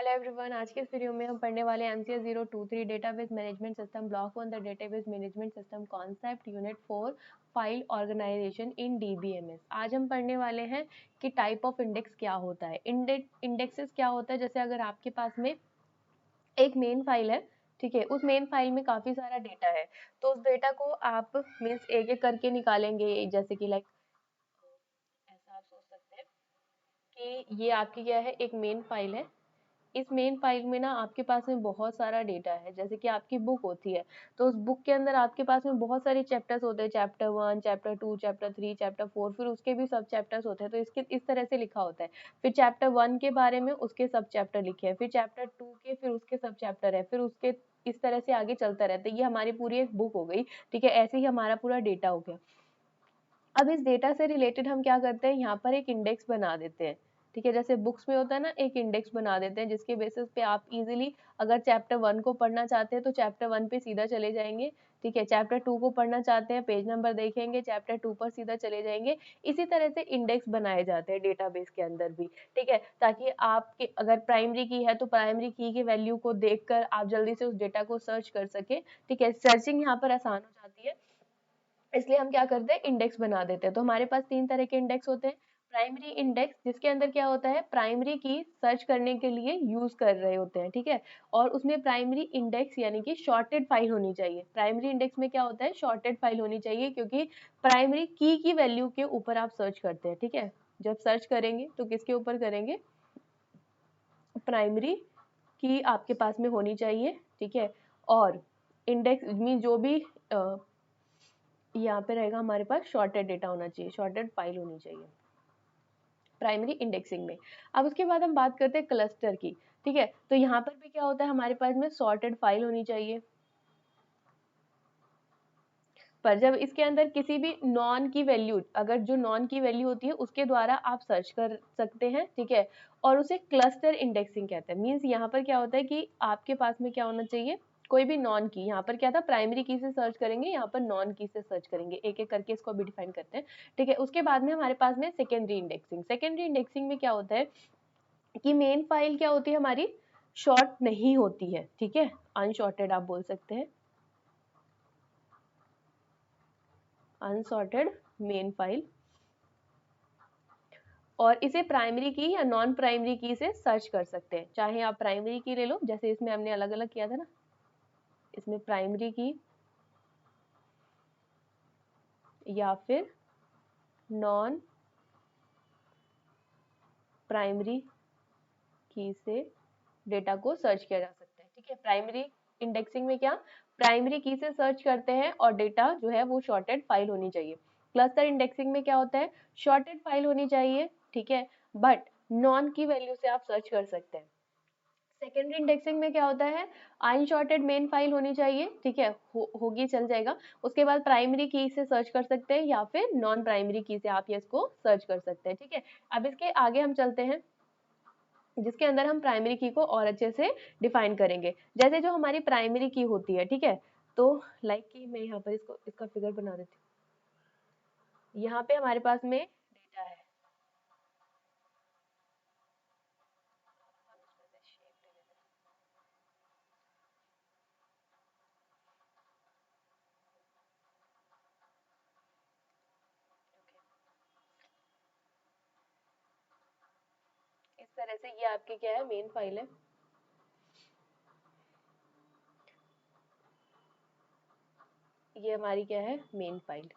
Hello everyone, आज के इस वीडियो में हम पढ़ने वाले हैं MCS 023 database management system block 1 the database management system concept unit 4 file organisation in DBMS। आज हम पढ़ने वाले हैं कि टाइप ऑफ इंडेक्स क्या होता है, इंडेक्सेस क्या होता है। जैसे अगर आपके पास में एक मेन फाइल है, ठीक है, उस मेन फाइल में काफी सारा डेटा है, तो उस डेटा को आप मीन्स एक एक करके निकालेंगे। जैसे कि लाइक ऐसा आप सोच सकते हैं कि ये आपकी क्या है, एक मेन फाइल है। इस मेन फाइल में ना आपके पास में बहुत सारा डेटा है। जैसे कि आपकी बुक होती है, तो उस बुक के अंदर आपके पास में बहुत सारे चैप्टर्स होते हैं, चैप्टर 1, चैप्टर 2, चैप्टर 3, चैप्टर 4, फिर उसके भी सब चैप्टर्स होते हैं। तो इसके इस तरह से लिखा होता है। फिर चैप्टर 1 के बारे में उसके सब चैप्टर लिखे हैं, फिर चैप्टर 2 के फिर उसके सब चैप्टर है, फिर उसके इस तरह से आगे चलता रहता है। ये हमारी पूरी एक बुक हो गई, ठीक है। ऐसे ही हमारा पूरा डेटा हो गया। अब इस डेटा से रिलेटेड हम क्या करते हैं, यहाँ पर एक इंडेक्स बना देते हैं, ठीक है। जैसे बुक्स में होता है ना, एक इंडेक्स बना देते हैं जिसके बेसिस पे आप इजीली अगर चैप्टर 1 को पढ़ना चाहते हैं तो चैप्टर 1 पे सीधा चले जाएंगे, ठीक है। चैप्टर 2 को पढ़ना चाहते हैं, पेज नंबर देखेंगे, चैप्टर 2 पर सीधा चले जाएंगे। इसी तरह से इंडेक्स बनाए जाते हैं डेटाबेस के अंदर भी, ठीक है, ताकि आपके अगर प्राइमरी की है तो प्राइमरी की के वैल्यू को देखकर आप जल्दी से उस डेटा को सर्च कर सके, ठीक है। सर्चिंग यहाँ पर आसान हो जाती है, इसलिए हम क्या करते हैं, इंडेक्स बना देते हैं। तो हमारे पास 3 तरह के इंडेक्स होते हैं। प्राइमरी इंडेक्स, जिसके अंदर क्या होता है, प्राइमरी की सर्च करने के लिए यूज कर रहे होते हैं, ठीक है। और उसमें प्राइमरी इंडेक्स यानी कि शॉर्टेड फाइल होनी चाहिए। प्राइमरी इंडेक्स में क्या होता है, शॉर्टेड फाइल होनी चाहिए, क्योंकि प्राइमरी की वैल्यू के ऊपर आप सर्च करते हैं, ठीक है। जब सर्च करेंगे तो किसके ऊपर करेंगे, प्राइमरी की आपके पास में होनी चाहिए, ठीक है। और इंडेक्स में जो भी यहाँ पे रहेगा, हमारे पास शॉर्टेड डेटा होना चाहिए, शॉर्टेड फाइल होनी चाहिए प्राइमरी इंडेक्सिंग में। अब उसके बाद हम बात करते हैं क्लस्टर की, ठीक है। तो यहाँ पर भी क्या होता है, हमारे पास में सॉर्टेड फाइल होनी चाहिए, पर जब इसके अंदर किसी भी नॉन की वैल्यू, अगर जो नॉन की वैल्यू होती है उसके द्वारा आप सर्च कर सकते हैं, ठीक है। और उसे क्लस्टर इंडेक्सिंग कहते हैं। मीन्स यहाँ पर क्या होता है कि आपके पास में क्या होना चाहिए, कोई भी नॉन की, यहाँ पर क्या था, प्राइमरी की से सर्च करेंगे, यहाँ पर नॉन की से सर्च करेंगे, एक एक करके इसको भी डिफाइन करते हैं, ठीक है। उसके बाद में हमारे पास में सेकेंडरी इंडेक्सिंग। सेकेंडरी इंडेक्सिंग में क्या होता है कि मेन फाइल क्या होती है हमारी, शॉर्ट नहीं होती है, ठीक है, अनशॉर्टेड आप बोल सकते हैं, अनसॉर्टेड मेन फाइल। और इसे प्राइमरी की या नॉन प्राइमरी की से सर्च कर सकते हैं। चाहे आप प्राइमरी की ले लो, जैसे इसमें हमने अलग अलग किया था ना, इसमें प्राइमरी की या फिर नॉन प्राइमरी की से डेटा को सर्च किया जा सकता है, ठीक है। प्राइमरी इंडेक्सिंग में क्या, प्राइमरी की से सर्च करते हैं और डेटा जो है वो शॉर्टेड फाइल होनी चाहिए। क्लस्टर इंडेक्सिंग में क्या होता है, शॉर्टेड फाइल होनी चाहिए, ठीक है, बट नॉन की वैल्यू से आप सर्च कर सकते हैं। सेकेंडरी इंडेक्सिंग में क्या होता है, अनशॉर्टेड मेन फाइल होनी चाहिए, ठीक है, होगी चल जाएगा। उसके बाद प्राइमरी की से सर्च कर सकते हैं या फिर नॉन प्राइमरी की से आप ये इसको सर्च कर सकते हैं, ठीक है। अब इसके आगे हम चलते हैं, जिसके अंदर हम प्राइमरी की को और अच्छे से डिफाइन करेंगे। जैसे जो हमारी प्राइमरी की होती है, ठीक है, तो लाइक कि मैं यहाँ पर इसको इसका फिगर बना देती हूँ। यहाँ पे हमारे पास में डेटा है, इस तरह से ये आपकी क्या है, मेन फाइल है। ये हमारी क्या है, मेन फाइल।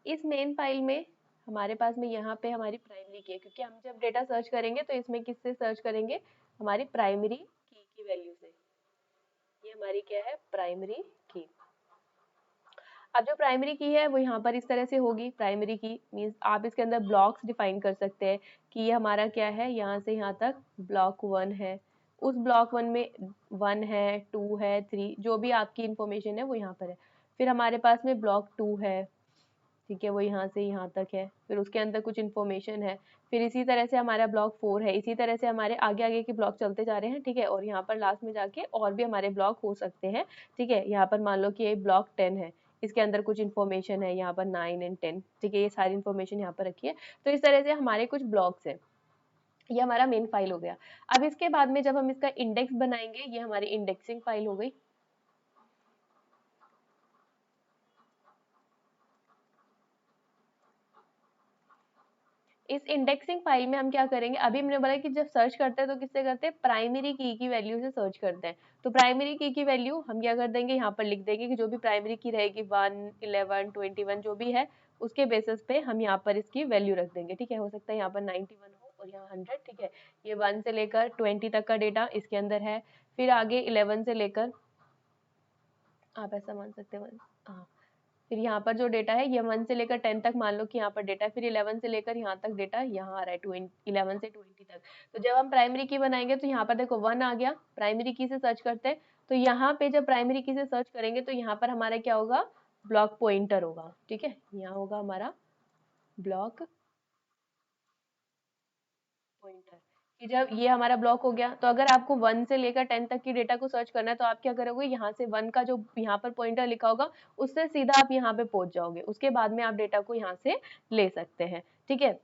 इस मेन फाइल में हमारे पास में यहाँ पे हमारी प्राइमरी की है, क्योंकि हम जब डेटा सर्च करेंगे तो इसमें किससे सर्च करेंगे, हमारी प्राइमरी की वैल्यू से। ये हमारी क्या है, प्राइमरी की। अब जो प्राइमरी की है वो यहाँ पर इस तरह से होगी। प्राइमरी की मीन्स आप इसके अंदर ब्लॉक्स डिफाइन कर सकते हैं कि ये हमारा क्या है, यहाँ से यहाँ तक ब्लॉक 1 है, उस ब्लॉक 1 में 1 है, 2 है, 3, जो भी आपकी इंफॉर्मेशन है वो यहाँ पर है। फिर हमारे पास में ब्लॉक 2 है, ठीक है, वो यहाँ से यहाँ तक है, फिर उसके अंदर कुछ इन्फॉर्मेशन है। फिर इसी तरह से हमारा ब्लॉक 4 है, इसी तरह से हमारे आगे आगे के ब्लॉक चलते जा रहे हैं, ठीक है। और यहाँ पर लास्ट में जाके और भी हमारे ब्लॉक हो सकते हैं, ठीक है। यहाँ पर मान लो कि ये ब्लॉक 10 है, इसके अंदर कुछ इन्फॉर्मेशन है, यहाँ पर 9 एंड 10, ठीक है, ये सारी इन्फॉर्मेशन यहाँ पर रखी है। तो इस तरह से हमारे कुछ ब्लॉक्स है। ये हमारा मेन फाइल हो गया। अब इसके बाद में जब हम इसका इंडेक्स बनाएंगे, ये हमारी इंडेक्सिंग फाइल हो गई। इस इंडेक्सिंग फाइल में हम क्या करेंगे, अभी हमने बोला कि जब सर्च करते हैं तो किससे करते हैं, प्राइमरी की वैल्यू से सर्च करते हैं। तो प्राइमरी की वैल्यू हम क्या कर देंगे, यहाँ पर लिख देंगे कि जो भी प्राइमरी की रहेगी 1, 11, 21 जो भी है, उसके बेसिस पे हम यहाँ पर इसकी वैल्यू रख देंगे। ठीक है, हो सकता है यहाँ पर 91 हो और यहाँ 100। ठीक है, ये 1 से लेकर 20 तक का डेटा इसके अंदर है। फिर आगे 11 से लेकर, आप ऐसा मान सकते हैं, हाँ, फिर यहाँ पर जो डेटा है ये 1 से लेकर 10 तक मान लो कि यहाँ पर डेटा है। फिर 11 से लेकर यहाँ तक डेटा यहाँ आ रहा है, 11 से 20 तक। तो जब हम प्राइमरी की बनाएंगे तो यहाँ पर देखो 1 आ गया, प्राइमरी की से सर्च करते हैं। तो यहाँ पे जब प्राइमरी की से सर्च करेंगे तो यहाँ पर हमारा क्या होगा, ब्लॉक पॉइंटर होगा। ठीक है, यहाँ होगा हमारा ब्लॉक पॉइंटर। कि जब ये हमारा ब्लॉक हो गया, तो अगर आपको 1 से लेकर 10 तक की डेटा को सर्च करना है तो आप क्या करोगे, यहाँ से 1 का जो यहाँ पर पॉइंटर लिखा होगा उससे सीधा आप यहाँ पे पहुंच जाओगे। उसके बाद में आप डेटा को यहाँ से ले सकते हैं। ठीक है,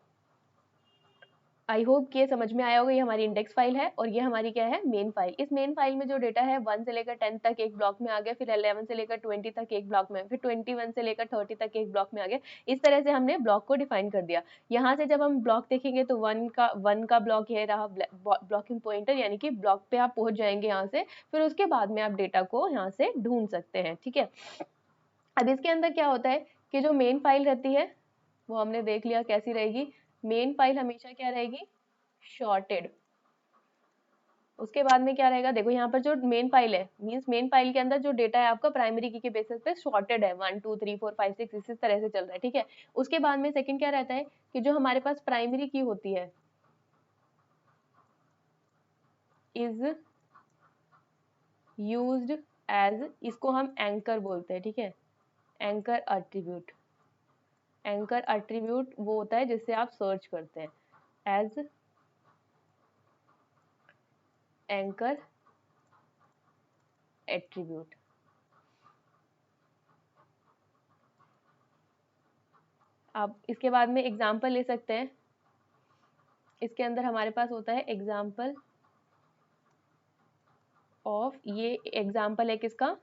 आई होप कि ये समझ में आया होगा। ये हमारी इंडेक्स फाइल है और ये हमारी क्या है, मेन फाइल। इस मेन फाइल में जो डेटा है 1 से लेकर 10 तक एक ब्लॉक में आ गया, फिर 11 से लेकर 20 तक एक ब्लॉक में, फिर 21 से लेकर 30 तक एक ब्लॉक में आ गया। इस तरह से हमने ब्लॉक को डिफाइन कर दिया। यहाँ से जब हम ब्लॉक देखेंगे तो 1 का ब्लॉक ये रहा, ब्लॉकिंग पॉइंटर, यानी कि ब्लॉक पे आप पहुंच जाएंगे यहाँ से। फिर उसके बाद में आप डेटा को यहाँ से ढूंढ सकते हैं। ठीक है, अब इसके अंदर क्या होता है कि जो मेन फाइल रहती है वो हमने देख लिया कैसी रहेगी। मेन फाइल हमेशा क्या रहेगी, शॉर्टेड। उसके बाद में क्या रहेगा, देखो यहाँ पर जो मेन फाइल है, मींस मेन फाइल के अंदर जो डेटा है आपका प्राइमरी की के बेसिस पे सॉर्टेड है, 1 2 3 4 5 6 इस तरह से चल रहा है। ठीक है, उसके बाद में सेकंड क्या रहता है कि जो हमारे पास प्राइमरी की होती है इज यूज्ड एज, इसको हम एंकर बोलते हैं। ठीक है, एंकर एट्रीब्यूट। एंकर एट्रीब्यूट वो होता है जिससे आप सर्च करते हैं, एज एंकर एट्रीब्यूट। आप इसके बाद में एग्जाम्पल ले सकते हैं। इसके अंदर हमारे पास होता है एग्जाम्पल ऑफ, ये एग्जाम्पल है किसका,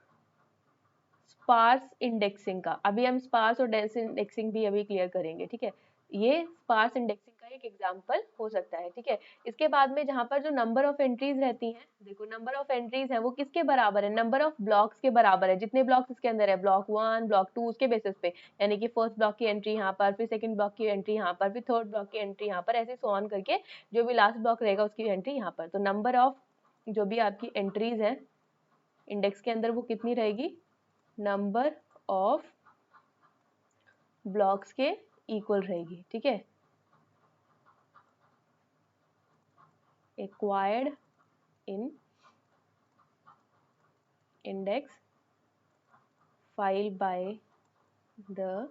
स्पार्स इंडेक्सिंग का। अभी हम स्पार्स और डेंस इंडेक्सिंग भी अभी क्लियर करेंगे। ठीक है, ये स्पार्स इंडेक्सिंग का एक एग्जाम्पल हो सकता है। ठीक है, इसके बाद में जहां पर जो नंबर ऑफ एंट्रीज रहती हैं, देखो नंबर ऑफ एंट्रीज है वो किसके बराबर है, नंबर ऑफ ब्लॉक्स के बराबर है। जितने ब्लॉक्स इसके अंदर है, ब्लॉक 1 ब्लॉक 2 उसके बेसिस पे, यानी कि फर्स्ट ब्लॉक की एंट्री यहाँ पर, फिर सेकंड ब्लॉक की एंट्री यहाँ पर, फिर थर्ड ब्लॉक की एंट्री यहाँ पर, ऐसे सो ऑन करके जो भी लास्ट ब्लॉक रहेगा उसकी एंट्री यहाँ पर। तो नंबर ऑफ जो भी आपकी एंट्रीज है इंडेक्स के अंदर वो कितनी रहेगी, नंबर ऑफ ब्लॉक्स के इक्वल रहेगी। ठीक है, acquired in index file by the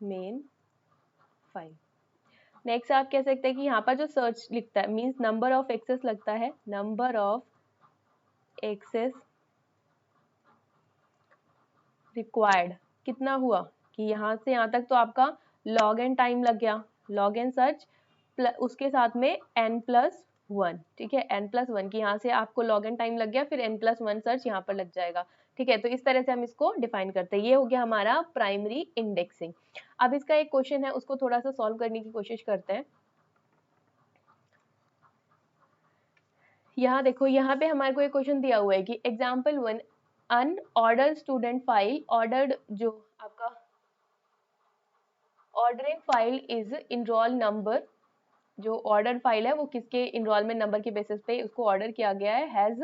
main file. Next आप कह सकते हैं कि यहाँ पर जो सर्च लिखता है मींस नंबर ऑफ एक्सेस लगता है, नंबर ऑफ एक्सेस रिक्वायर्ड कितना हुआ कि यहाँ से यहाँ तक तो आपका लॉग एन टाइम लग गया, लॉग एन सर्च उसके साथ में n+1। ठीक है, n+1 की यहाँ से आपको लॉग एन टाइम लग गया, फिर n+1 सर्च यहाँ पर लग जाएगा। ठीक है, तो इस तरह से हम इसको डिफाइन करते हैं। ये हो गया हमारा प्राइमरी इंडेक्सिंग। अब इसका एक क्वेश्चन है, उसको थोड़ा सा सॉल्व करने की कोशिश करते हैं। यहाँ देखो, यहाँ पे हमारे को एक क्वेश्चन दिया हुआ है कि example 1, unordered student file, ordered जो आपका ordering file is enrol number, जो ऑर्डर फाइल है वो किसके इनरोलमेंट नंबर के बेसिस पे उसको ऑर्डर किया गया है, has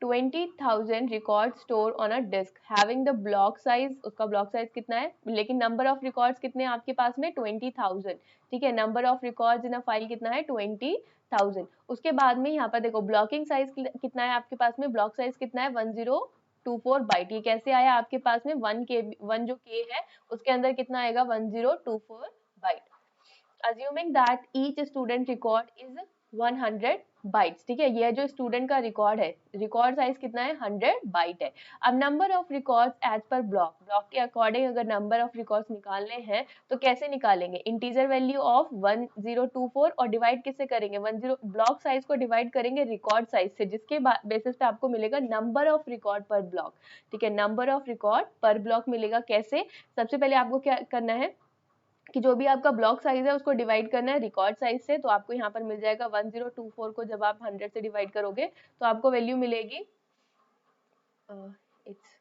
20,000 record store on a disk having the block size, उसका ब्लॉक साइज कितना है, लेकिन नंबर ऑफ रिकॉर्ड्स कितने हैं आपके पास में, 20,000। ठीक है, number of records in a file कितना है, 20,000। उसके बाद में यहाँ पर देखो ब्लॉकिंग साइज कितना है आपके पास में, ब्लॉक साइज कितना है, 1024 बाइट। ये कैसे आया आपके पास में, 1 जो के है उसके अंदर कितना आएगा, 1024 byte. Assuming that each student record is 100 bytes, ठीक है। ये जो स्टूडेंट का रिकॉर्ड है, रिकॉर्ड साइज कितना है, 100 बाइट है। अब number of records as per block, block के अकॉर्डिंग अगर नंबर ऑफ रिकॉर्ड्स निकालने हैं तो कैसे निकालेंगे, इंटीजर वैल्यू ऑफ 1024 और डिवाइड किससे करेंगे, 10 ब्लॉक साइज को डिवाइड करेंगे रिकॉर्ड साइज से, जिसके बेसिस पे आपको मिलेगा नंबर ऑफ रिकॉर्ड पर ब्लॉक, ठीक है। नंबर ऑफ रिकॉर्ड पर ब्लॉक मिलेगा कैसे, सबसे पहले आपको क्या करना है कि जो भी आपका ब्लॉक साइज है उसको डिवाइड करना है रिकॉर्ड साइज से, तो आपको यहाँ पर मिल जाएगा 1024 को जब आप 100 से डिवाइड करोगे तो आपको वैल्यू मिलेगी इट्स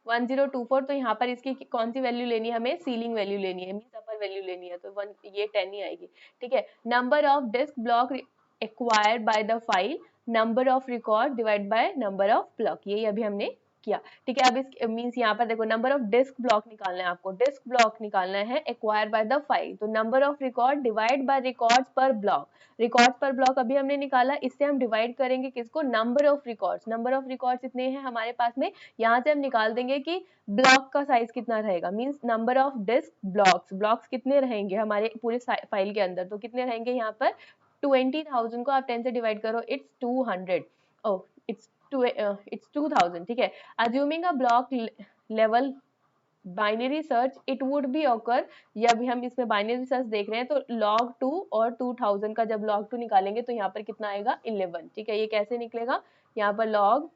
1024। तो यहाँ पर इसकी कौन सी वैल्यू लेनी है, हमें सीलिंग वैल्यू लेनी है, मींस अपर वैल्यू लेनी है, तो ये 10 ही आएगी, ठीक है। Number of disk block acquired by the file, number of record divide by number of block, यही अभी हमने किया, ठीक है। अब इस मींस यहाँ पर देखो नंबर ऑफ डिस्क ब्लॉक निकालना है आपको, डिस्क ब्लॉक निकालना है एक्वायर्ड बाय द फाइल, तो number of record divide by records पर ब्लॉक, रिकॉर्ड्स पर ब्लॉक अभी हमने निकाला, इससे हम डिवाइड करेंगे किसको, number of records, number of records इतने हैं हमारे पास में, यहाँ से हम निकाल देंगे कि ब्लॉक का साइज कितना रहेगा, means number of disk blocks, blocks कितने रहेंगे हमारे पूरे फाइल के अंदर, तो कितने रहेंगे यहाँ पर 20,000 को आप 10 से डिवाइड करो, इट्स 200, ओह इट्स 2000, ठीक है। Assuming a block level binary search it would be occur, या अभी हम इसमें बाइनरी सर्च देख रहे हैं तो log 2 और 2000 का जब log 2 निकालेंगे तो यहाँ पर कितना आएगा 11, ठीक है। ये कैसे निकलेगा, यहाँ पर log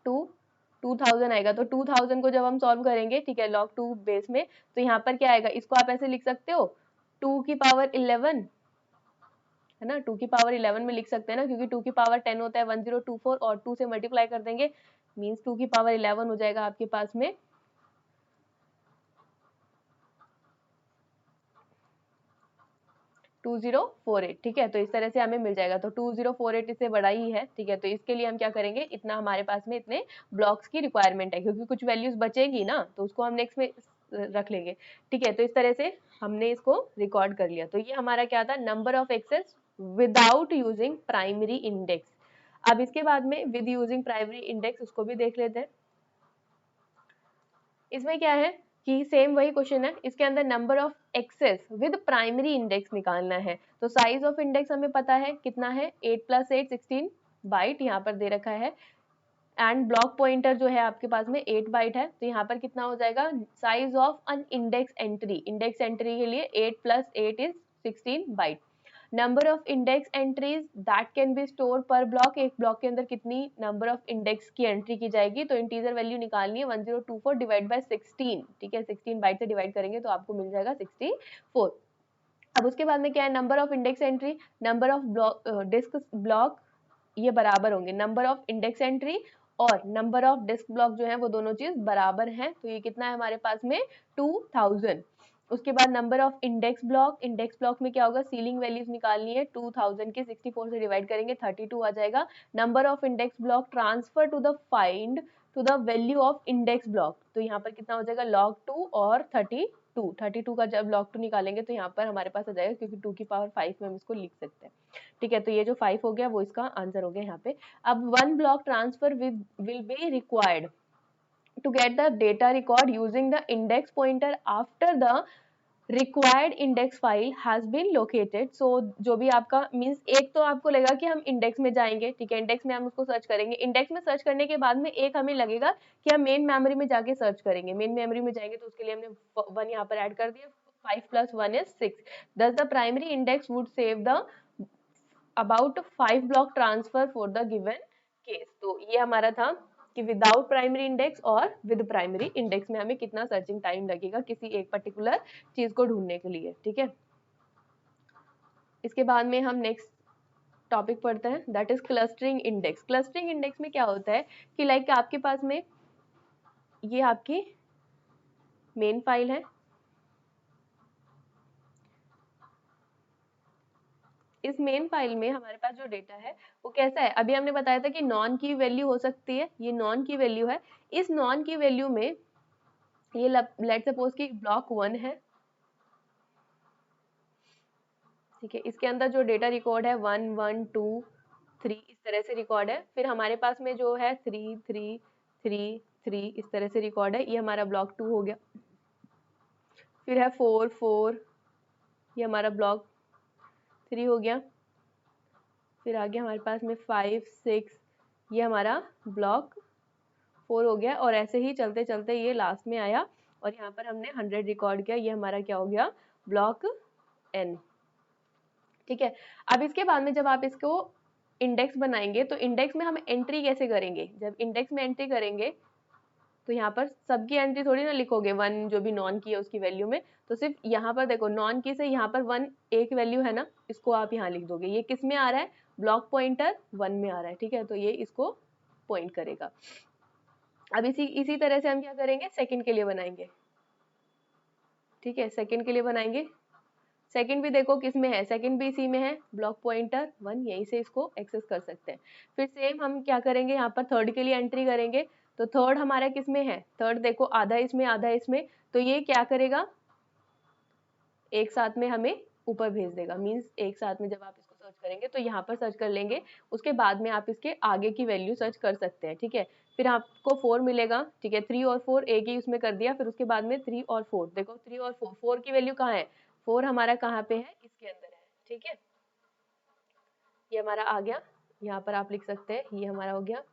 2 2000 आएगा, तो 2000 को जब हम सॉल्व करेंगे, ठीक है, log 2 बेस में, तो यहाँ पर क्या आएगा, इसको आप ऐसे लिख सकते हो 2 की पावर 11, है ना, 2 की पावर 11 में लिख सकते हैं ना, क्योंकि 2 की पावर 10 होता है 1024 और 2 से मल्टीप्लाई कर देंगे, मींस 2 की पावर 11 हो जाएगा आपके पास में 2048, ठीक है। तो इस तरह से हमें मिल जाएगा, तो 2048 इससे बड़ा ही है, ठीक है। तो इसके लिए हम क्या करेंगे, इतना हमारे पास में इतने ब्लॉक्स की रिक्वायरमेंट है, क्योंकि कुछ वैल्यूज बचेगी ना, तो उसको हम नेक्स्ट में रख लेंगे, ठीक है। तो इस तरह से हमने इसको रिकॉर्ड कर लिया, तो ये हमारा क्या था, number of access without using primary index. अब इसके बाद में विद यूजिंग प्राइमरी इंडेक्स, उसको भी देख लेते हैं। इसमें क्या है कि सेम वही क्वेश्चन है, इसके अंदर number of access with primary index निकालना है, तो साइज ऑफ इंडेक्स हमें पता है कितना है, 8 + 8 16 बाइट यहाँ पर दे रखा है, एंड ब्लॉक पॉइंटर जो है आपके पास में 8 बाइट है, तो यहाँ पर कितना हो जाएगा, size of an index entry, index entry के लिए 8 + 8 is 16 byte. Number of index entries that can be store per block, एक ब्लॉक के अंदर कितनी नंबर ऑफ इंडेक्स की एंट्री की जाएगी, तो इंटीजर वैल्यू निकालनी है 1024 डिवाइड बाय 16, ठीक है। 16 बाइट से डिवाइड करेंगे तो आपको मिल जाएगा 64। अब उसके बाद में क्या है, number of index entry, number of block disk block, ये बराबर होंगे, नंबर ऑफ इंडेक्स एंट्री और नंबर ऑफ डिस्क ब्लॉक जो है वो दोनों चीज बराबर हैं, तो ये कितना है हमारे पास में 2000। उसके बाद number of index block, index block में क्या होगा, सीलिंग वैल्यूज निकालनी है, 2000 के 64 से डिवाइड करेंगे 32 आ जाएगा। Number of index block transfer to the find to the value of index block, तो यहाँ पर कितना हो जाएगा log 2 और 32 का जब log 2 निकालेंगे तो यहाँ पर हमारे पास आ जाएगा, क्योंकि 2 की पावर 5 में हम इसको लिख सकते हैं, ठीक है। तो ये जो 5 हो गया वो इसका आंसर हो गया यहाँ पे। अब 1 block transfer will be required to get the data record using the index pointer after the required index file has been located, so जो भी आपका मीन्स, एक तो आपको लगेगा कि हम इंडेक्स में जाएंगे, ठीक है, इंडेक्स में हम उसको सर्च करेंगे, इंडेक्स में सर्च करने के बाद में एक हमें लगेगा कि हम मेन मेमोरी में जाके सर्च करेंगे, मेन मेमोरी में जाएंगे तो उसके लिए हमने 1 यहाँ पर ऐड कर दिया, 5 + 1 is 6, thus the primary index would save the about 5 block transfer for the given case। तो ये हमारा था कि विदाउट प्राइमरी इंडेक्स और विद प्राइमरी इंडेक्स में हमें कितना सर्चिंग टाइम लगेगा किसी एक पर्टिकुलर चीज को ढूंढने के लिए, ठीक है। इसके बाद में हम नेक्स्ट टॉपिक पढ़ते हैं, that is clustering index. Clustering index में क्या होता है कि लाइक आपके पास में ये आपकी मेन फाइल है, इस मेन फाइल में हमारे पास जो डेटा है वो कैसा है, अभी हमने बताया था कि नॉन की वैल्यू हो सकती है, ये नॉन की वैल्यू है, इस नॉन की वैल्यू में ये लेट सपोज कि ब्लॉक 1 है, ठीक है, इसके अंदर जो डेटा रिकॉर्ड है 1 1 2 3 इस तरह से रिकॉर्ड है, फिर हमारे पास में जो है 3 3 3 3 इस तरह से रिकॉर्ड है, ये हमारा ब्लॉक 2 हो गया, फिर है 4 4, ये हमारा ब्लॉक 3 हो गया, फिर आगे हमारे पास में 5 6, ये हमारा ब्लॉक 4 हो गया, और ऐसे ही चलते चलते ये लास्ट में आया और यहाँ पर हमने 100 रिकॉर्ड किया, ये हमारा क्या हो गया, ब्लॉक n। ठीक है, अब इसके बाद में जब आप इसको इंडेक्स बनाएंगे तो इंडेक्स में हम एंट्री कैसे करेंगे, जब इंडेक्स में एंट्री करेंगे तो यहाँ पर सबकी एंट्री थोड़ी ना लिखोगे, 1 जो भी नॉन की है उसकी वैल्यू में, तो सिर्फ यहाँ पर देखो नॉन की से यहाँ पर 1 एक वैल्यू है ना, इसको आप यहाँ लिख दोगे, ये किस में आ रहा है, ब्लॉक पॉइंटर 1 में आ रहा है। ठीक है, तो ये इसको पॉइंट करेगा। अब इसी तरह से हम क्या करेंगे, सेकंड के लिए बनाएंगे। ठीक है, सेकंड के लिए बनाएंगे, सेकंड भी देखो किस में है, सेकंड भी इसी में है, ब्लॉक पॉइंटर 1, यहीं से इसको एक्सेस कर सकते हैं। फिर सेम हम क्या करेंगे, यहाँ पर थर्ड के लिए एंट्री करेंगे, तो थर्ड हमारा किस में है, थर्ड देखो आधा इसमें आधा इसमें, तो ये क्या करेगा, एक साथ में हमें ऊपर भेज देगा, मीन्स एक साथ में जब आप इसको सर्च करेंगे तो यहाँ पर सर्च कर लेंगे, उसके बाद में आप इसके आगे की वैल्यू सर्च कर सकते हैं। ठीक है, फिर आपको 4 मिलेगा। ठीक है, 3 और 4 एक ही उसमें कर दिया, फिर उसके बाद में 3 और 4, देखो 3 और 4, 4 की वैल्यू कहाँ है, 4 हमारा कहाँ पे है, इसके अंदर है। ठीक है, ये हमारा आ गया, यहाँ पर आप लिख सकते हैं, ये हमारा हो गया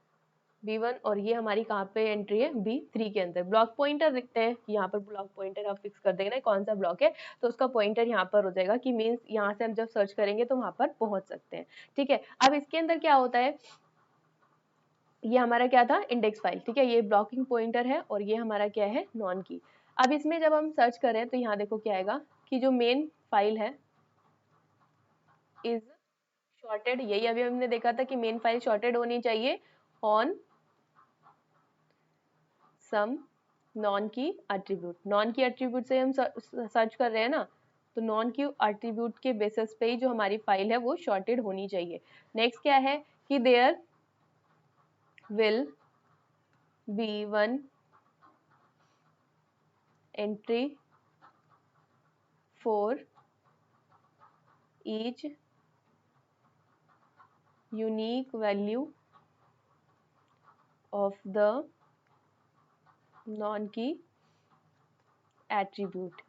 B1, और ये हमारी कहाँ पे एंट्री है, B3 के अंदर। ब्लॉक पॉइंटर लिखते हैं, यहाँ पर ब्लॉक पॉइंटर आप फिक्स कर देंगे ना कौन सा ब्लॉक है, तो उसका पॉइंटर यहाँ पर हो जाएगा कि मीन्स यहाँ से हम जब सर्च करेंगे तो वहां पर पहुंच सकते हैं। ठीक है, अब इसके अंदर क्या होता है, ये हमारा क्या था, इंडेक्स फाइल। ठीक है, ये ब्लॉकिंग पॉइंटर है और ये हमारा क्या है, नॉन की। अब इसमें जब हम सर्च करें तो यहाँ देखो क्या आएगा कि जो मेन फाइल है इज शॉर्टेड, यही अभी हमने देखा था कि मेन फाइल शॉर्टेड होनी चाहिए on some non key attribute. Non key attribute से हम सर्च कर रहे हैं ना, तो नॉन की एट्रीब्यूट के बेसिस पे ही जो हमारी फाइल है वो शॉर्टेड होनी चाहिए। नेक्स्ट क्या है कि there will be one entry for each unique value of the non key attribute.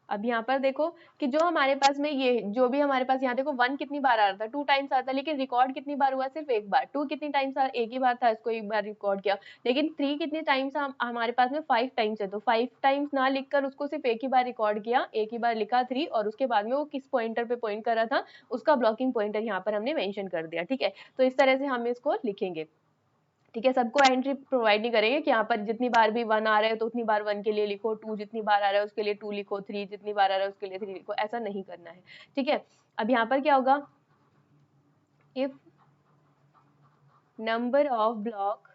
अब यहाँ पर देखो कि जो हमारे पास में ये जो भी हमारे पास यहाँ देखो 1 कितनी बार आ रहा था, 2 टाइम्स आता, लेकिन रिकॉर्ड कितनी बार हुआ, सिर्फ एक बार। 2 कितनी टाइम्स एक ही बार था, इसको एक बार रिकॉर्ड किया, लेकिन 3 कितनी टाइम्स हमारे पास में 5 टाइम्स है, तो 5 टाइम्स ना लिखकर उसको सिर्फ एक ही बार रिकॉर्ड किया, एक ही बार लिखा 3, और उसके बाद में वो किस पॉइंटर पे पॉइंट कर रहा था, उसका ब्लॉकिंग पॉइंटर यहाँ पर हमने मेंशन कर दिया। ठीक है, तो इस तरह से हम इसको लिखेंगे। ठीक है, सबको एंट्री प्रोवाइड नहीं करेंगे कि यहाँ पर जितनी बार भी 1 आ रहा है तो उतनी बार 1 के लिए लिखो, 2 जितनी बार आ रहा है उसके लिए 2 लिखो, 3 जितनी बार आ रहा है उसके लिए 3 लिखो, ऐसा नहीं करना है। ठीक है, अब यहाँ पर क्या होगा, if number of block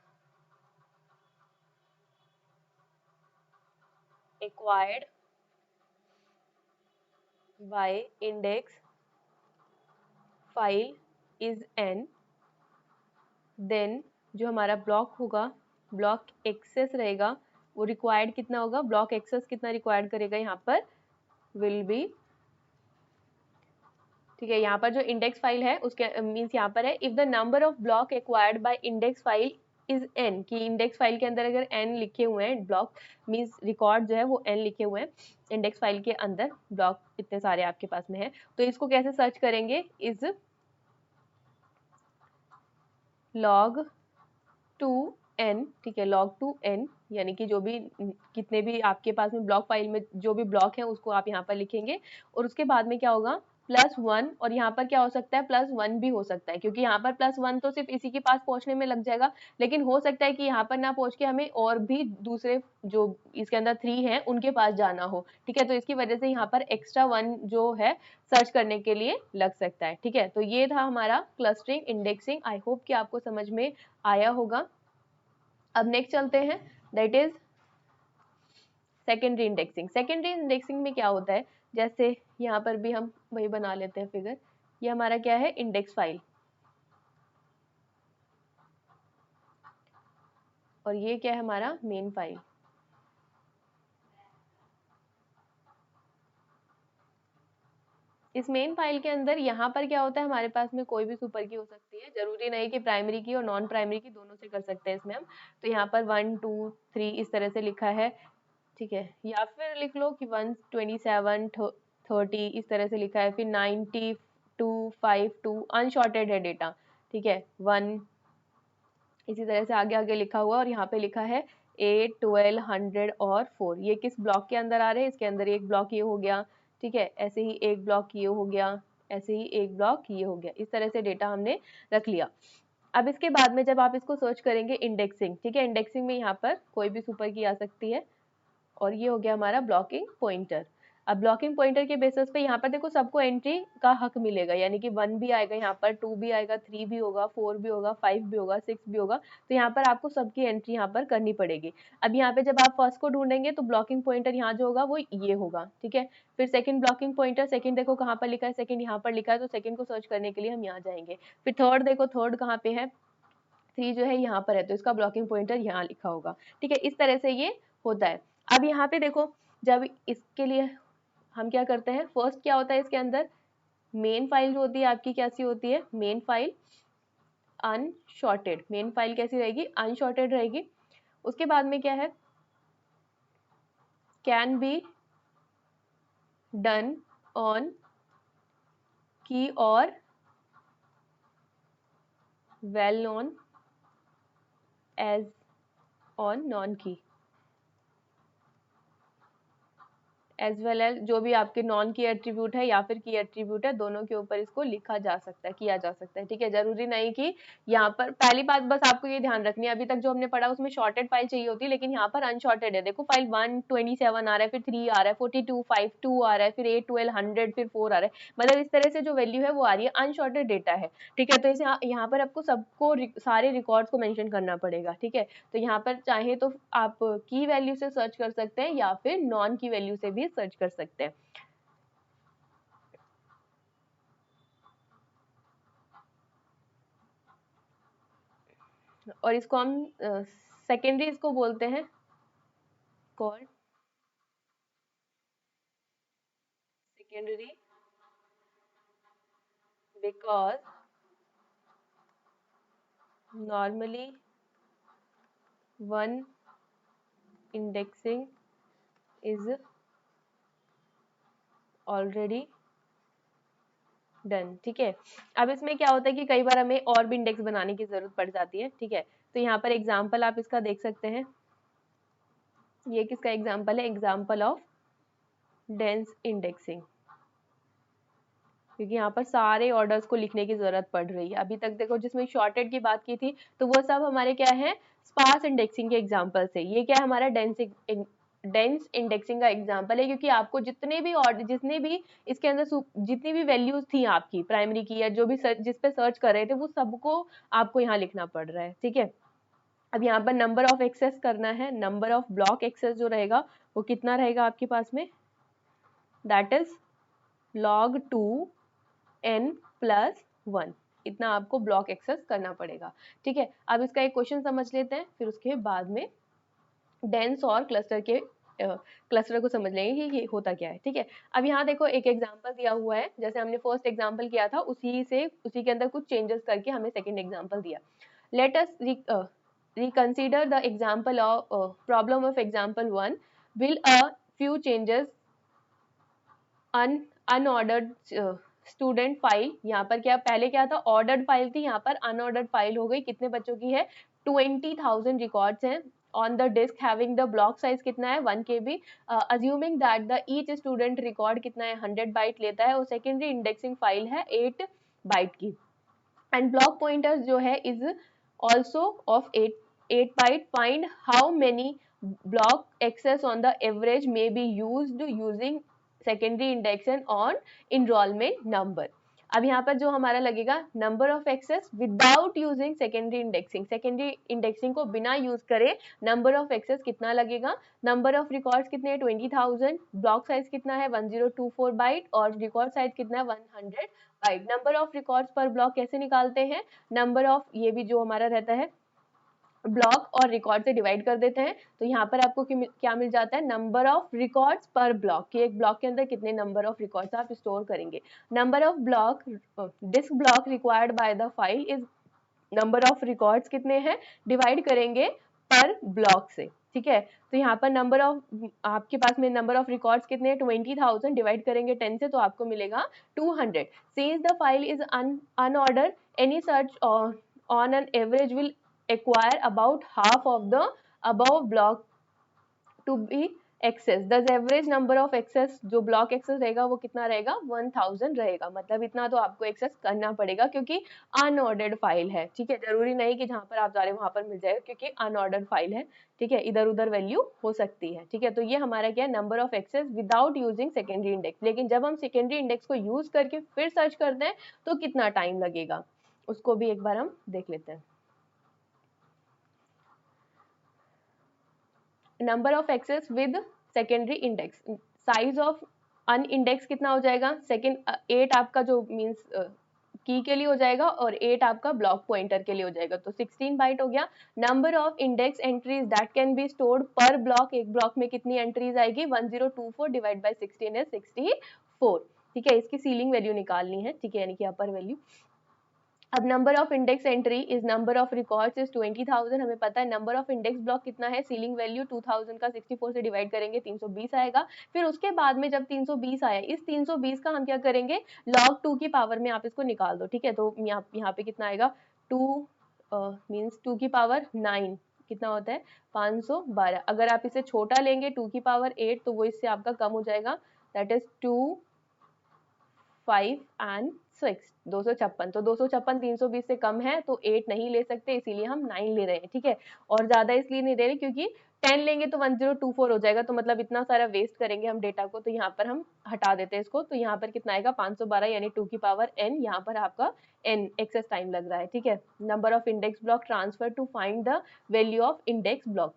acquired by index file is n, then जो हमारा ब्लॉक होगा, ब्लॉक एक्सेस रहेगा, वो रिक्वायर्ड कितना होगा, ब्लॉक एक्सेस कितना रिक्वायर्ड करेगा यहाँ पर, विल बी। ठीक है, यहाँ पर जो इंडेक्स फाइल है उसके मीन्स यहाँ पर है if the number of block acquired by index file is n, कि इंडेक्स फाइल के अंदर अगर n लिखे हुए हैं, ब्लॉक मीन्स रिकॉर्ड जो है वो n लिखे हुए हैं इंडेक्स फाइल के अंदर, ब्लॉक इतने सारे आपके पास में है, तो इसको कैसे सर्च करेंगे, इज log टू n। ठीक है, log टू n, यानी कि जो भी कितने भी आपके पास में ब्लॉक फाइल में जो भी ब्लॉक है उसको आप यहाँ पर लिखेंगे, और उसके बाद में क्या होगा, +1, और यहाँ पर क्या हो सकता है, +1 भी हो सकता है, क्योंकि यहाँ पर +1 तो सिर्फ इसी के पास पहुंचने में लग जाएगा, लेकिन हो सकता है कि यहाँ पर ना पहुंच के हमें और भी दूसरे जो इसके अंदर 3 हैं उनके पास जाना हो। ठीक है, तो इसकी वजह से यहाँ पर एक्स्ट्रा 1 जो है सर्च करने के लिए लग सकता है। ठीक है, तो ये था हमारा क्लस्टरिंग इंडेक्सिंग, आई होप कि आपको समझ में आया होगा। अब नेक्स्ट चलते हैं, that is secondary indexing. Secondary indexing में क्या होता है, जैसे यहाँ पर भी हम वही बना लेते हैं फिगर, ये हमारा क्या है, इंडेक्स फाइल, और ये क्या है हमारा मेन फाइल। इस मेन फाइल के अंदर यहाँ पर क्या होता है, हमारे पास में कोई भी सुपर की हो सकती है, जरूरी नहीं कि प्राइमरी की और नॉन प्राइमरी की, दोनों से कर सकते हैं इसमें हम। तो यहाँ पर 1 2 3 इस तरह से लिखा है। ठीक है, या फिर लिख लो कि 127 30 इस तरह से लिखा है, फिर 92 2 5 2 अनशॉर्टेड है डेटा, ठीक है 1, इसी तरह से आगे आगे लिखा हुआ और यहाँ पे लिखा है 8 12 100 और 4। ये किस ब्लॉक के अंदर आ रहे हैं, इसके अंदर एक ब्लॉक ये हो गया, ठीक है, ऐसे ही एक ब्लॉक ये हो गया, ऐसे ही एक ब्लॉक ये हो गया। इस तरह से डेटा हमने रख लिया। अब इसके बाद में जब आप इसको सर्च करेंगे इंडेक्सिंग, ठीक है, इंडेक्सिंग में यहाँ पर कोई भी सुपर की आ सकती है और ये हो गया हमारा ब्लॉकिंग पॉइंटर। अब ब्लॉकिंग पॉइंटर के बेसिस पे यहाँ पर देखो सबको एंट्री का हक मिलेगा, यानी कि 1 भी आएगा, यहाँ पर 2 भी आएगा, 3 भी होगा, 4 भी होगा, 5 भी होगा, 6 भी होगा, तो यहाँ पर आपको सबकी एंट्री यहाँ पर करनी पड़ेगी। अब यहाँ पे जब आप फर्स्ट को ढूंढेंगे तो ब्लॉकिंग पॉइंटर यहाँ जो होगा वो ये होगा, ठीक है। फिर सेकंड ब्लॉकिंग पॉइंटर, सेकंड देखो कहाँ पर लिखा है, सेकंड यहाँ पर लिखा है, तो सेकंड को सर्च करने के लिए हम यहाँ जाएंगे। फिर थर्ड देखो, थर्ड कहाँ पे है, 3 जो है यहाँ पर है, तो इसका ब्लॉकिंग पॉइंटर यहाँ लिखा होगा, ठीक है। इस तरह से ये होता है। अब यहाँ पे देखो जब इसके लिए हम क्या करते हैं, फर्स्ट क्या होता है इसके अंदर, मेन फाइल जो होती है आपकी कैसी होती है, मेन फाइल अनशॉर्टेड, मेन फाइल कैसी रहेगी, अनशॉर्टेड रहेगी। उसके बाद में क्या है, can be done on key और well known as on non key, as well as जो भी आपके नॉन की एट्रीब्यूट है या फिर की एट्रीब्यूट है, दोनों के ऊपर इसको लिखा जा सकता है, किया जा सकता है, ठीक है। जरूरी नहीं कि यहाँ पर, पहली बात बस आपको ये ध्यान रखनी है, अभी तक जो हमने पढ़ा उसमें शॉर्टेड फाइल चाहिए होती है, लेकिन यहाँ पर अनशॉर्टेड है। देखो फाइल 127 आ रहा है, फिर 3 आ रहा है, 42 52 आ रहा है, फिर 8 12 100 फिर 4 आ रहा है, मतलब इस तरह से जो वैल्यू है वो आ रही है, अनशॉर्टेड डेटा है, ठीक है। तो इसे यहाँ पर आपको सबको सारे रिकॉर्ड्स को मेंशन करना पड़ेगा, ठीक है। तो यहाँ पर चाहे तो आप की वैल्यू से सर्च कर सकते हैं या फिर नॉन की वैल्यू से भी सर्च कर सकते हैं। और इसको हम सेकेंडरी इसको बोलते हैं, called secondary because normally one indexing is already done, ठीक है। अब इसमें क्या होता है कि कई बार हमें और भी इंडेक्स बनाने की जरूरत पड़ जाती है, ठीक है। तो यहाँ पर एग्जाम्पल आप इसका देख सकते हैं, ये किसका एग्जाम्पल है, एग्जाम्पल ऑफ डेंस इंडेक्सिंग, क्योंकि यहाँ पर सारे ऑर्डर्स को लिखने की जरूरत पड़ रही है। अभी तक देखो जिसमें शॉर्टेड की बात की थी तो वो सब हमारे क्या है, स्पार्स इंडेक्सिंग के एग्जाम्पल से। ये क्या है, हमारा डेंस इंडेक्सिंग का एग्जाम्पल है, क्योंकि आपको जितने भी ऑर्डर, जितने भी इसके अंदर जितनी भी वैल्यूज थी आपकी प्राइमरी की या जो भी जिस पे सर्च कर रहे थे वो सबको आपको यहाँ लिखना पड़ रहा है, ठीक है। अब यहाँ पर नंबर ऑफ एक्सेस करना है, नंबर ऑफ ब्लॉक एक्सेस जो रहेगा वो कितना रहेगा आपके पास में, that is log 2 n plus 1, इतना आपको ब्लॉक एक्सेस करना पड़ेगा, ठीक है। अब इसका एक क्वेश्चन समझ लेते हैं, फिर उसके बाद में डेंस और क्लस्टर को समझ लेंगे कि ये होता क्या है, ठीक है। अब यहाँ देखो एक एग्जांपल दिया हुआ है, जैसे हमने फर्स्ट एग्जांपल किया था उसी के अंदर कुछ चेंजेस करके हमें सेकंड एग्जांपल दिया। Let us reconsider the example of problem of example 1. Will a few changes unordered student file, यहाँ पर क्या पहले क्या था, ऑर्डर्ड फाइल थी, यहाँ पर अनऑर्डर्ड फाइल हो गई। कितने बच्चों की है, 20,000 रिकॉर्ड्स हैं on the disk having the block size कितना है 1 KB, assuming that the each student record कितना है 100 बाइट लेता है और सेकेंडरी इंडेक्सिंग फाइल है 8 बाइट की, एंड ब्लॉक पॉइंटर्स जो है is also of 8 byte, find how many block access on the average may be used using secondary indexing on enrollment number. अब यहाँ पर जो हमारा लगेगा number of access without using secondary indexing, secondary indexing को बिना यूज करे number of access कितना लगेगा, नंबर ऑफ रिकॉर्ड्स कितने हैं 20,000, ब्लॉक साइज कितना है 1024 बाइट और रिकॉर्ड साइज कितना है 100 बाइट। नंबर ऑफ रिकॉर्ड्स पर ब्लॉक कैसे निकालते हैं, नंबर ऑफ ये भी जो हमारा रहता है ब्लॉक और रिकॉर्ड से डिवाइड कर देते हैं, तो यहाँ पर आपको क्या मिल जाता है, नंबर ऑफ रिकॉर्ड्स पर ब्लॉक, कि एक ब्लॉक के अंदर कितने नंबर ऑफ रिकॉर्ड्स आप स्टोर करेंगे। Number of block disk block required by the file is, number of records कितने हैं डिवाइड करेंगे पर ब्लॉक से, ठीक है। तो यहाँ पर नंबर ऑफ, आपके पास में नंबर ऑफ रिकॉर्ड्स कितने हैं, 20,000 डिवाइड करेंगे 10 से तो आपको मिलेगा 200। Since the file is unorder, any search on an average will acquire about half of the above block to be access. The average number of access, जो ब्लॉक एक्सेस रहेगा वो कितना रहेगा, 1000 रहेगा। मतलब इतना तो आपको एक्सेस करना पड़ेगा क्योंकि अनऑर्डर्ड फाइल है, ठीक है। जरूरी नहीं कि जहां पर आप जा रहे हो वहां पर मिल जाएगा, क्योंकि अनऑर्डर्ड फाइल है, ठीक है। इधर उधर वैल्यू हो सकती है, ठीक है। तो ये हमारा क्या है, number of access without using secondary index. लेकिन जब हम सेकेंडरी इंडेक्स को यूज करके फिर सर्च करते हैं तो कितना टाइम लगेगा, उसको भी एक बार हम देख लेते हैं। Number of access with secondary index, size of unindex कितना हो जाएगा, सेकेंड 8 आपका जो मींस की के लिए हो जाएगा और 8 आपका ब्लॉक पॉइंटर के लिए हो जाएगा, तो 16 बाइट हो गया। Number of index entries that can be stored पर ब्लॉक, एक ब्लॉक में कितनी एंट्रीज आएगी, 1024 डिवाइड बाय 16 है 64, ठीक है। इसकी सीलिंग वैल्यू निकालनी है, ठीक है, यानी कि अपर वैल्यू। अब number of index entry is number of records is 20,000, हमें पता है नंबर ऑफ इंडेक्स ब्लॉक कितना है, सीलिंग वैल्यू 2000 का 64 से डिवाइड करेंगे 320 आएगा। फिर उसके बाद में जब 320 आया, इस 320 का हम क्या करेंगे, log 2 की पावर में आप इसको निकाल दो, ठीक है। तो यहाँ पे कितना आएगा, 2 मीन्स 2 की पावर 9 कितना होता है, 512। अगर आप इसे छोटा लेंगे 2 की पावर 8 तो वो इससे आपका कम हो जाएगा, दैट इज 2 5 एंड 6, 256। तो 256 320 से कम है तो 8 नहीं ले सकते, इसीलिए हम 9 ले रहे हैं, ठीक है। और ज्यादा इसलिए नहीं ले रहे क्योंकि 10 लेंगे तो 1024 हो जाएगा, तो मतलब इतना सारा वेस्ट करेंगे हम डेटा को, तो यहाँ पर हम हटा देते हैं इसको। तो यहाँ पर कितना आएगा, 512 यानी 2 की पावर n, यहाँ पर आपका n एक्सेस टाइम लग रहा है, ठीक है। Number of index block transfer to find the value of index block.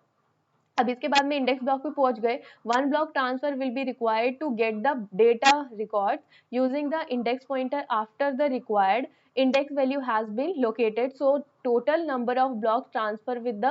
अब इसके बाद में इंडेक्स ब्लॉक पे पहुंच गए, one block transfer will be required to get the data record using the index pointer after the required index value has been located. So total number of block transfer with the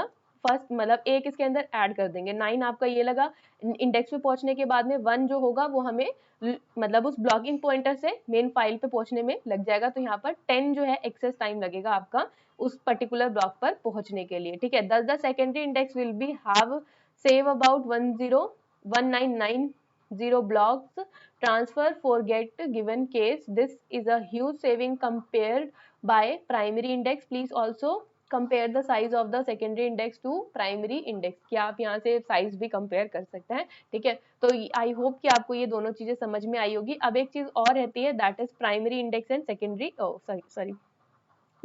first, मतलब एक इसके अंदर add कर देंगे, 9 आपका ये लगा। Index पे पहुंचने के बाद में 1 जो होगा वो हमें मतलब उस ब्लॉकिंग पॉइंटर से मेन फाइल पे पहुंचने में लग जाएगा, तो यहाँ पर 10 जो है एक्सेस टाइम लगेगा आपका उस पर्टिकुलर ब्लॉक पर पहुंचने के लिए, ठीक है। दस the secondary index will be have save about 1990 blocks transfer for get given case. This is a huge saving compared by primary index. Please also compare the size of the secondary index to primary index. क्या आप यहाँ से size भी compare कर सकते हैं, ठीक है। तो आई होप कि आपको ये दोनों चीजें समझ में आई होगी। अब एक चीज और रहती है, that is primary index and secondary, sorry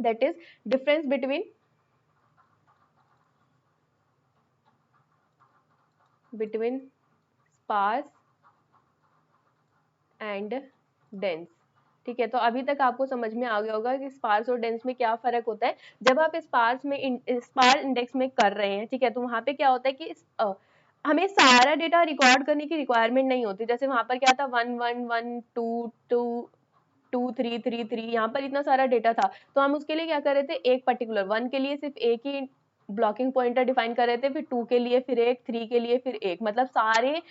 that is difference between sparse and dense, ठीक है। तो अभी तक आपको समझ में आ गया होगा कि स्पार्स और डेंस में क्या फर्क होता है। जब आप स्पार्स में स्पार्स इंडेक्स में कर रहे हैं, ठीक है, तो वहां पे क्या होता है कि हमें सारा डेटा रिकॉर्ड करने की रिक्वायरमेंट नहीं होती। जैसे वहां पर क्या था, 1 1 1 2 2 2 3 3 3, यहाँ पर इतना सारा डेटा था, तो हम उसके लिए क्या कर रहे थे, एक पर्टिकुलर 1 के लिए सिर्फ एक ही ब्लॉकिंग पॉइंटर डिफाइन कर रहे थे, फिर 2 के लिए फिर एक, 3 के लिए फिर एक, मतलब सारे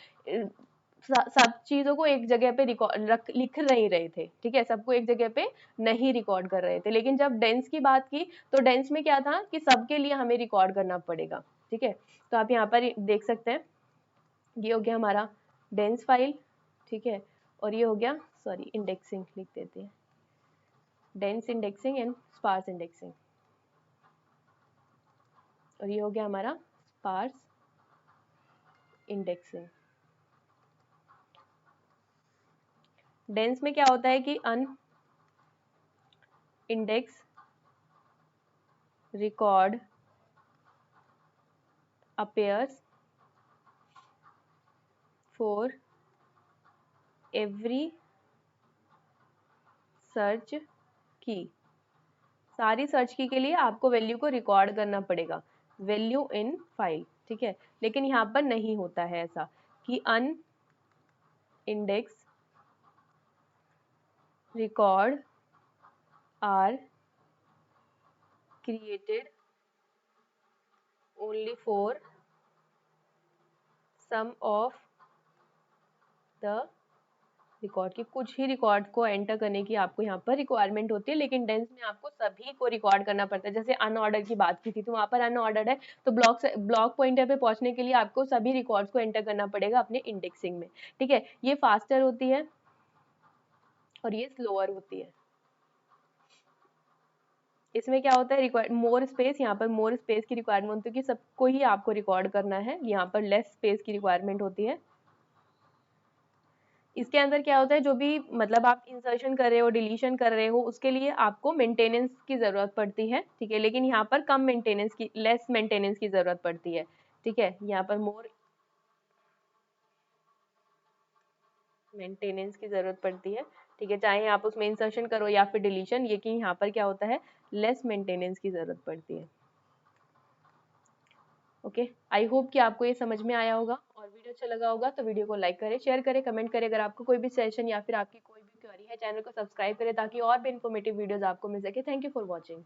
सब चीजों को एक जगह पे लिख नहीं रहे थे, ठीक है, सबको एक जगह पे नहीं रिकॉर्ड कर रहे थे। लेकिन जब डेंस की बात की तो डेंस में क्या था कि सबके लिए हमें रिकॉर्ड करना पड़ेगा, ठीक है। तो आप यहाँ पर देख सकते हैं, ये हो गया हमारा डेंस फाइल, ठीक है, और ये हो गया, सॉरी इंडेक्सिंग लिख देते हैं, dense indexing and sparse indexing, और ये हो गया हमारा स्पार्स इंडेक्सिंग। डेंस में क्या होता है कि an index record appears for every search की, सारी सर्च की के लिए आपको वैल्यू को रिकॉर्ड करना पड़ेगा, वैल्यू इन फाइल, ठीक है। लेकिन यहाँ पर नहीं होता है ऐसा कि an index record are created only for some of the record की कुछ ही रिकॉर्ड को एंटर करने की आपको यहाँ पर रिक्वायरमेंट होती है, लेकिन डेंस में आपको सभी को रिकॉर्ड करना पड़ता है। जैसे अनऑर्डर की बात की थी तो वहाँ पर अनऑर्डर है, तो ब्लॉक पॉइंटर पे पहुंचने के लिए आपको सभी रिकॉर्ड्स को एंटर करना पड़ेगा अपने इंडेक्सिंग में। ठीक है, ये फास्टर होती है और ये स्लोअर होती है। इसमें क्या होता है, मोर स्पेस, यहाँ पर मोर स्पेस की रिक्वायरमेंट होती है कि सबको ही आपको रिकॉर्ड करना है, यहाँ पर लेस स्पेस की रिक्वायरमेंट होती है। इसके अंदर क्या होता है, जो भी मतलब आप इंसर्शन कर रहे हो, डिलीशन कर रहे हो, उसके लिए आपको मेंटेनेंस की जरूरत पड़ती है। ठीक है, लेकिन यहाँ पर कम मेंटेनेंस की, लेस मेंटेनेंस की जरूरत पड़ती है। ठीक है, यहाँ पर मोर मेंटेनेंस की जरूरत पड़ती है। ठीक है, चाहे आप उसमें इंसर्शन करो या फिर डिलीशन, ये कि यहाँ पर क्या होता है, लेस मेंटेनेंस की जरूरत पड़ती है। ओके, आई होप कि आपको ये समझ में आया होगा, और वीडियो अच्छा लगा होगा तो वीडियो को लाइक करें, शेयर करें, कमेंट करें। अगर आपको कोई भी सेशन या फिर आपकी कोई भी क्वेरी है, चैनल को सब्सक्राइब करें ताकि और भी इन्फॉर्मेटिव वीडियोस आपको मिल सके। Thank you for watching.